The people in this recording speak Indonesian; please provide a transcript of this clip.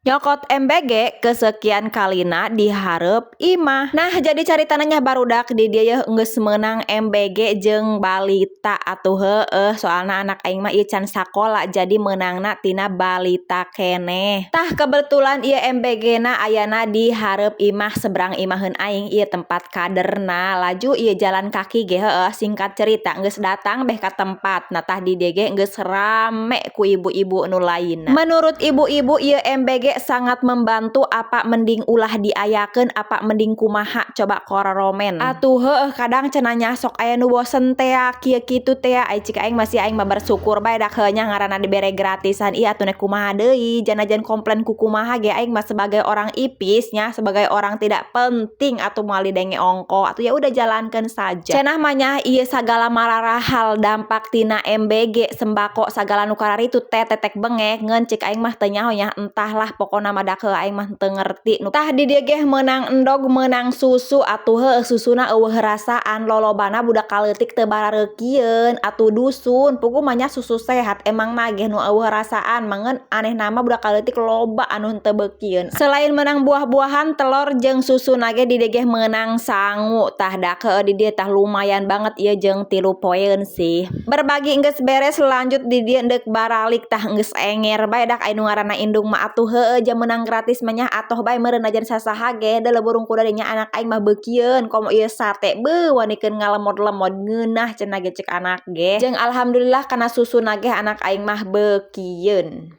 Nyokot MBG kesekian kalina dihareup imah. Nah jadi caritananya barudak di dia ya geus meunang MBG jeung balita atuh heueuh soalna anak aing mah ieu can sakola jadi meunangna tina balita keneh. Tah kebetulan ieu MBG na ayana di hareup imah seberang imaheun aing ieu tempat kaderna. Laju ieu jalan kaki ge heueuh singkat cerita geus datang beh ka tempat. Nah tah di dieu ge geus rame ku ibu-ibu nu lainna. Menurut ibu-ibu ieu MBG sangat membantu apa mending ulah diayakeun apa mending kumaha coba kororomen atuh heueuh kadang cenah sok aya nu bosen teh kieu kitu teh ai cik aing masih aing mah bersyukur bae dak heunya ngaranna dibere gratisan ieu atuh kumaha deui janajan komplain ku kumaha ge aing mah sebagai orang ipis nya sebagai orang tidak penting atuh moal didenge ongko atuh ya udah jalankeun saja cenah mah nya ieu sagala mararah hal dampak tina MBG sembako sagala nu kararitu teh tetek bengek ngeun cik aing mah teu nyaho nya entahlah pokona mah dak aing mah teu ngerti nu tah di dieu ge meunang endog meunang susu atuh heueuh susuna eueuh rasaan lolobana budak kaleutik teu barareukieun atuh dusun puguh mah nya susu sehat emang mah ge nu eueuh rasaan mangeun anehna mah budak kaleutik loba anu teu beukieun selain meunang buah-buahan telur jeung susu ge di dieu ge meunang sangu tah dak di dieu tah lumayan banget ieu jeung 3 poeun sih berbagi geus beres lanjut di dieu deuk baralik tah geus enger bae dak anu ngaranna indung mah atuh heueuh jam menang gratis mah nya atoh bae meureun ajan sasaha ge da leuburung ku dadinya anak aing mah beukieun komo ieu sate beuh wanikeun ngalemod-lemod ngeunah cenah ge cek anak ge jeung alhamdulillah kana susuna ge anak aing mah beukieun.